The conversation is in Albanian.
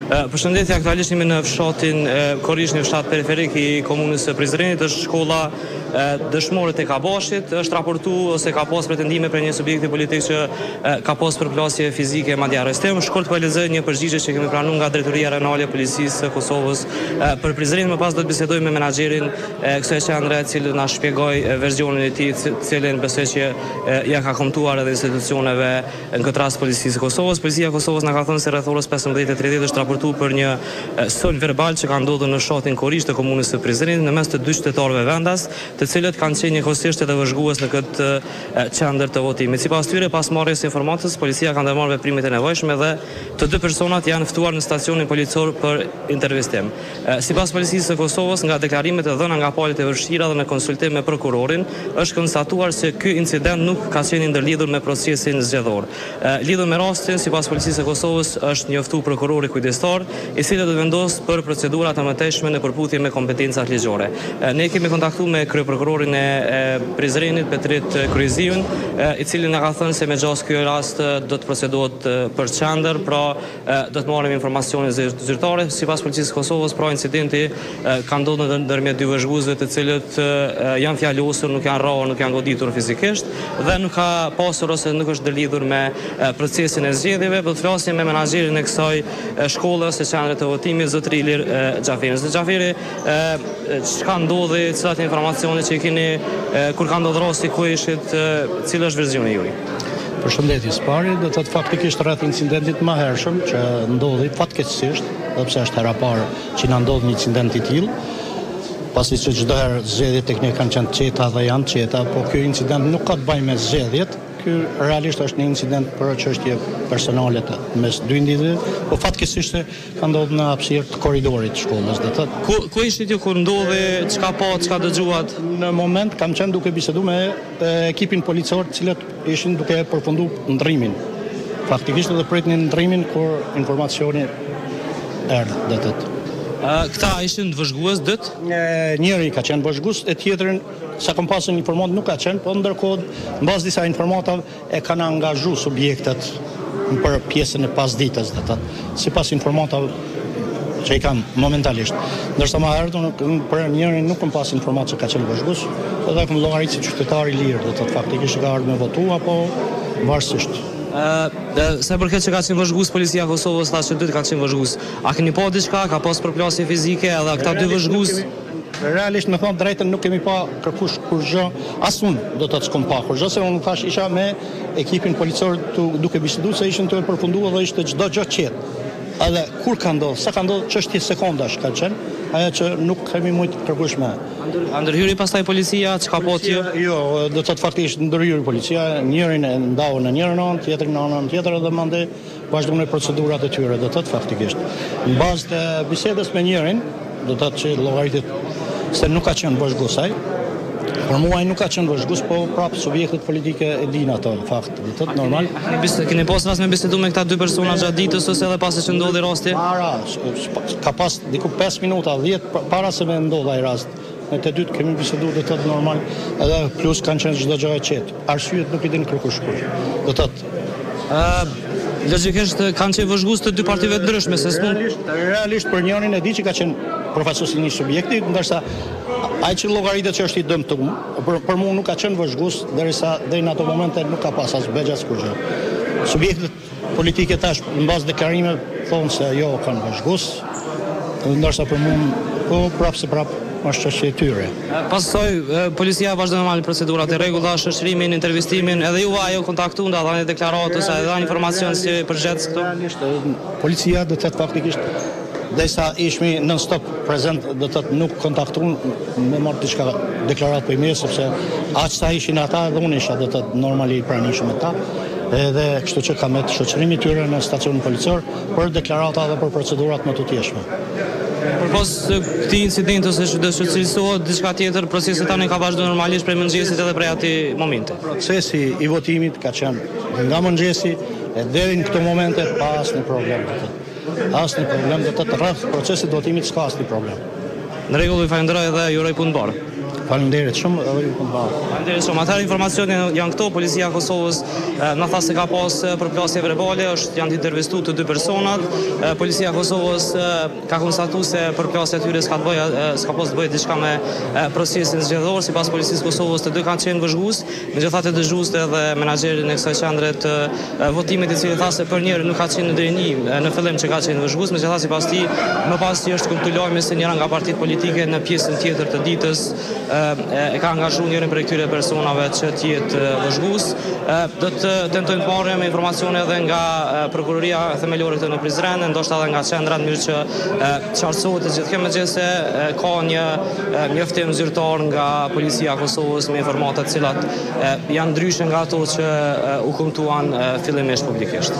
Përshëndetje, aktualisht jemi në fshatin Korrish, një fshat periferik i komunës së Prizrenit, është shkolla dëshmore tek Kabashit, është raportuar ose ka pas pretendime për një subjekti politik që ka pas përplasje fizike madje arrestim. Shkurt po e lexoj një përgjigje që kemi pranuar nga Drejtoria Renale e Policisë së Kosovës për Prizren. Më pas do të bisedoj me menaxherin kësaj qendre, i cili na shpjegoi versionin e tij, cilën besoj që ja ka komentuar edhe institucioneve, në këtë rast Policisë së Kosovës. Policia e Kosovës na ka thënë se rreth orës 15:30 është raportuar për një sulm verbal që ka ndodhur në fshatin Korrish të komunës së Prizrenit në mes të dy qytetarëve vendas, të cilët kanë qenë njëkohësisht edhe vëzhgues në këtë qendër të votimit. Sipas tyre, pas marrjes së informacionit, policia ka ndërmarrë veprimet e nevojshme dhe të dy personat janë ftuar në stacionin policor për intervistim. Sipas Policisë së Kosovës, nga deklarimet e dhëna nga palët e vërshira dhe në konsultim me prokurorin, është konstatuar se ky incident nuk ka qenë ndërlidhur me procesin zgjedhor. Lidhur me rastin, sipas Policisë së Kosovës, është njoftuar prokurori kujdestar, i cili do të vendos për procedura të mëtejshme në përputhje me kompetencat ligjore. Ne kemi kontaktuar me kryeprokurorin e Prizrenit, Petrit Kryziun, i cili na ka thënë se me gjas ky rast do të procedohet për qendër, pra do të marrim informacione zyrtare. Sipas Policisë së Kosovës, pra incidenti ka ndodhur ndërmjet dy vëzhguesve, të cilët janë fjalosur, nuk janë rrahur, nuk janë goditur fizikisht dhe nuk ka pasur ose nuk është ndërlidhur me procesin e zgjedhjeve. Do të flasim me menaxherin e kësaj shkolle ose qendre të votimit, zotëri Ilir Xhaferi. Zot Xhaferi, çka ndodhi, cilat informacione që keni kur ka ndodhur rasti ku ishit, cili është versioni juaj? Përshëndetje, së pari, do të faktikisht rreth incidentit më hershëm që ndodhi fatkeqësisht, edhe pse është hera parë që na ndodh një incident i tillë, pasi që çdo herë zgjedhjet tek ne kanë qenë qeta dhe janë qeta, po ky incident nuk ka të bëjë me zgjedhjet. Ky realisht është një incident për çështje personale mes dy individëve, po fatkeqësisht ka ndodhur në hapësirë të korridorit të shkollës, do thotë. Ku ishit ju kur ndodhi, çka pa, çka dëgjuat? Në moment kam qenë duke biseduar me ekipin policor, të cilët ishin duke përfunduar ndrrimin. Faktikisht edhe pritnin ndrrimin kur informacioni erdhi, do thotë. Këta ishin vëzhgues dët? Njëri ka qenë vëzhgues, e tjetrin sa kam pasur informant nuk ka qenë, po ndërkohë mbas disa informatave e kanë angazhu subjektet për pjesën e pasdites, do thotë, sipas informatave që i kam momentalisht. Ndërsa më herët për njërin nuk kam pas informatë që ka qenë vëzhgues, edhe kam llogarit si qytetar i lirë, do thotë, faktikisht ka ardhur me votu apo varësisht. Sa përket që ka qenë vëzhgues, Policia e Kosovës tha që dy kanë qenë vëzhgues. A keni pa diçka, ka pas përplasje fizike edhe këta dy vëzhgues? Realisht me thonë drejtën nuk kemi pa kërkush kur gjë, as unë do të s'kom pa kur gjë, se unë thash isha me ekipin policor duke biseduar se ishin të përfunduar dhe ishte çdo gjë qetë. Edhe kur ka ndodhur, sa ka ndodhur çështje sekondash ka qenë, ajo që nuk kemi mujt kërkush me. Ndërhyri pastaj policia, çka po ti? Jo, do të thotë faktikisht ndërhyri policia, njërin e ndau në njërin anë, tjetrin në anën tjetër dhe mandej vazhdon me procedurat e tyre, do të thotë faktikisht. Në bazë të bisedës me njërin, do të thotë që llogaritet se nuk ka qenë vëzhgues ai. Për mua ai nuk ka qenë vëzhgues, po prapë subjektet politike e dinë ato në fakt, do të thotë normal. Keni pas rast me bisedu me këta dy persona gjatë ditës ose edhe pasi që ndodhi rasti? Ka pas diku 5 minuta, 10 para se me ndodh ai rast. Ne të dytë kemi biseduar, do të thotë normal, edhe plus kanë qenë çdo gjë e qetë. Arsyet nuk i din kërkush kur. Do të thotë logjikisht kanë qenë vëzhgues të dy partive të ndryshme, se realisht për njërin e di që ka qenë përfaqësues i një subjekti, ndërsa ai që llogaritet që është i dëmtuar, për mua nuk ka qenë vëzhgues, derisa deri në ato momente nuk ka pas as begjas kur gjë. Subjektet politike tash mbas deklarimeve thonë se jo kanë vëzhgues, ndërsa për mua po prapë se prapë është çështje e tyre. Pastaj policia vazhdon normal procedurat e rregulla, shoqërimin, intervistimin, edhe ju ajo kontaktuan, da dhani deklaratë ose dhani informacion si përgjithës këtu. Realisht policia do të thotë faktikisht derisa ishmi non stop prezent, do të thotë nuk kontaktuan me marrë diçka deklaratë për mirë, sepse aq sa ishin ata dhe unë isha do të thotë normali i pranishëm me ta. Edhe kështu që kam me shoqërimi tyre në stacionin policor për deklarata dhe për procedurat më të tjeshme. Përpos këtij incidenti ose çdo shqetësohet diçka tjetër, procesi tani ka vazhduar normalisht prej mëngjesit edhe prej atij momenti. Procesi i votimit ka qenë nga mëngjesi deri në këtë momente pa asnjë problem. Asnjë problem, do të thotë rreth procesit të votimit s'ka asnjë problem. Në rregull, ju falenderoj dhe ju uroj punë të bërë. Faleminderit shumë edhe ju këndbalë. Faleminderit shumë. Atëherë informacionet janë këto. Policia e Kosovës na tha se ka pas përplasje verbale, janë intervistuar të 2 personat. Policia e Kosovës ka konstatuar se përplasja e tyre s'ka pas të bëjë diçka me procesin zgjedhor. Sipas Policisë së Kosovës të 2 kanë qenë vëzhgues, megjithatë dëgjuesit edhe menaxherin e kësaj qendre të votimit, i cili tha se për njëri nuk ka qenë në drejtëni në fillim që ka qenë vëzhgues, megjithatë sipas tij më pas është komptuar se njëra nga partitë politike në pjesën tjetër të ditës e ka angazhuar njërin prej këtyre personave që të jetë vëzhgues. Do të tentojmë të marrim informacione edhe nga prokuroria themelore këtu në Prizren, ndoshta edhe nga qendra, në mënyrë që qartësohet të gjithë kjo, megjithëse ka një njoftim zyrtar nga Policia e Kosovës me informata të cilat janë ndryshe nga ato që u kumtuan fillimisht publikisht.